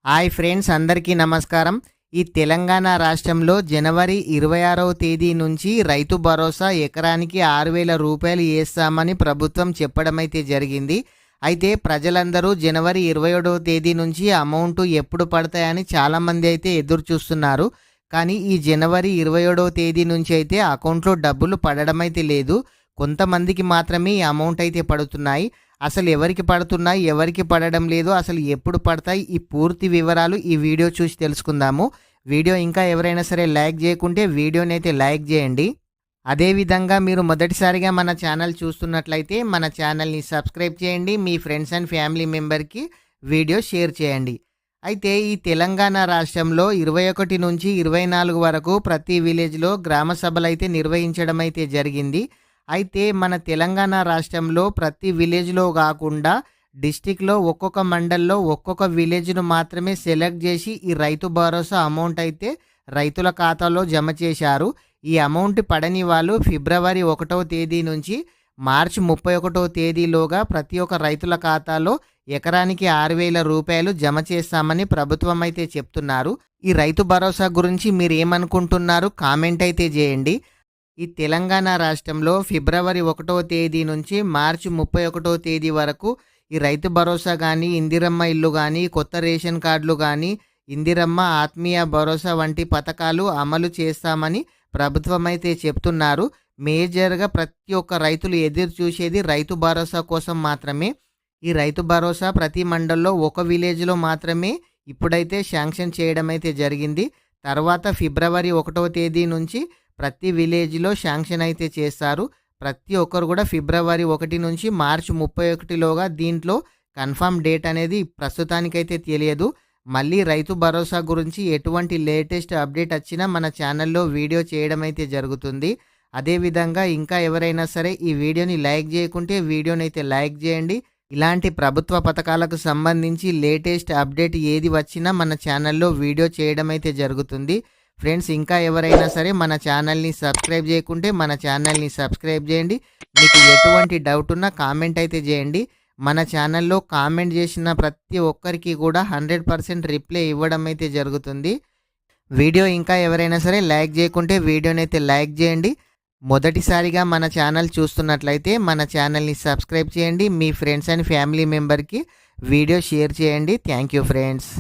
Hi friends, అందరికీ నమస్కారం. ఈ తెలంగాణ రాష్ట్రంలో జనవరి 26వ తేదీ నుంచి రైతు భరోసా ఎకరానికి 6,000 రూపాయలు వేస్తామని ప్రభుత్వం చెప్పడమైతే జరిగింది. అయితే ప్రజలందరూ జనవరి 27వ తేదీ నుంచి అమౌంట్ ఎప్పుడు పడతాయని చాలామంది అయితే ఎదురు చూస్తున్నారు. కానీ ఈ జనవరి 27వ తేదీ నుంచి అయితే అకౌంట్లో డబ్బులు పడడమైతే లేదు. కొంతమందికి మాత్రమే ఈ అమౌంట్ అయితే పడుతున్నాయి. అసలు ఎవరికి పడుతున్నాయి, ఎవరికి పడడం లేదు, అసలు ఎప్పుడు పడతాయి, ఈ పూర్తి వివరాలు ఈ వీడియో చూసి తెలుసుకుందాము. వీడియో ఇంకా ఎవరైనా సరే లైక్ చేయకుంటే వీడియోని అయితే లైక్ చేయండి. అదేవిధంగా మీరు మొదటిసారిగా మన ఛానల్ చూస్తున్నట్లయితే మన ఛానల్ని సబ్స్క్రైబ్ చేయండి. మీ ఫ్రెండ్స్ అండ్ ఫ్యామిలీ మెంబర్కి వీడియో షేర్ చేయండి. అయితే ఈ తెలంగాణ రాష్ట్రంలో 21 నుంచి 24 వరకు ప్రతి విలేజ్లో గ్రామ సభలు అయితే నిర్వహించడం అయితే జరిగింది. అయితే మన తెలంగాణ రాష్ట్రంలో ప్రతి విలేజ్లో కాకుండా డిస్టిక్లో ఒక్కొక్క మండల్లో ఒక్కొక్క విలేజ్ను మాత్రమే సెలెక్ట్ చేసి ఈ రైతు భరోసా అమౌంట్ అయితే రైతుల ఖాతాలో జమ చేశారు. ఈ అమౌంట్ పడని వాళ్ళు ఫిబ్రవరి 1వ తేదీ నుంచి మార్చి 31వ తేదీలోగా ప్రతి ఒక్క రైతుల ఖాతాలో ఎకరానికి 6,000 రూపాయలు జమ చేస్తామని ప్రభుత్వం అయితే చెప్తున్నారు. ఈ రైతు భరోసా గురించి మీరు ఏమనుకుంటున్నారు కామెంట్ అయితే చేయండి. ఈ తెలంగాణ రాష్ట్రంలో ఫిబ్రవరి 1వ తేదీ నుంచి మార్చి 31వ తేదీ వరకు ఈ రైతు భరోసా కానీ, ఇందిరమ్మ ఇల్లు కానీ, కొత్త రేషన్ కార్డులు కానీ, ఇందిరమ్మ ఆత్మీయ భరోసా వంటి పథకాలు అమలు చేస్తామని ప్రభుత్వం అయితే చెప్తున్నారు. మేజర్గా ప్రతి ఒక్క రైతులు ఎదురు చూసేది రైతు భరోసా కోసం మాత్రమే. ఈ రైతు భరోసా ప్రతి మండల్లో ఒక విలేజ్లో మాత్రమే ఇప్పుడైతే శాంక్షన్ చేయడం అయితే జరిగింది. తర్వాత ఫిబ్రవరి 1వ తేదీ నుంచి ప్రతి విలేజ్లో శాంక్షన్ అయితే చేస్తారు. ప్రతి ఒక్కరు కూడా ఫిబ్రవరి 1 నుంచి మార్చి 31లోగా దీంట్లో కన్ఫర్మ్ డేట్ అనేది ప్రస్తుతానికైతే తెలియదు. మళ్ళీ రైతు భరోసా గురించి ఎటువంటి లేటెస్ట్ అప్డేట్ వచ్చినా మన ఛానల్లో వీడియో చేయడం అయితే జరుగుతుంది. అదేవిధంగా ఇంకా ఎవరైనా సరే ఈ వీడియోని లైక్ చేయకుంటే వీడియోని అయితే లైక్ చేయండి. ఇలాంటి ప్రభుత్వ పథకాలకు సంబంధించి లేటెస్ట్ అప్డేట్ ఏది వచ్చినా మన ఛానల్లో వీడియో చేయడం అయితే జరుగుతుంది. ఫ్రెండ్స్, ఇంకా ఎవరైనా సరే మన ఛానల్ని సబ్స్క్రైబ్ చేయకుంటే మన ఛానల్ని సబ్స్క్రైబ్ చేయండి. మీకు ఎటువంటి డౌట్ ఉన్నా కామెంట్ అయితే చేయండి. మన ఛానల్లో కామెంట్ చేసిన ప్రతి ఒక్కరికి కూడా 100% రిప్లై ఇవ్వడం అయితే జరుగుతుంది. వీడియో ఇంకా ఎవరైనా సరే లైక్ చేయకుంటే వీడియోని అయితే లైక్ చేయండి. మొదటిసారిగా మన ఛానల్ చూస్తున్నట్లయితే మన ఛానల్ని సబ్స్క్రైబ్ చేయండి. మీ ఫ్రెండ్స్ అండ్ ఫ్యామిలీ మెంబర్కి వీడియో షేర్ చేయండి. Thank you friends.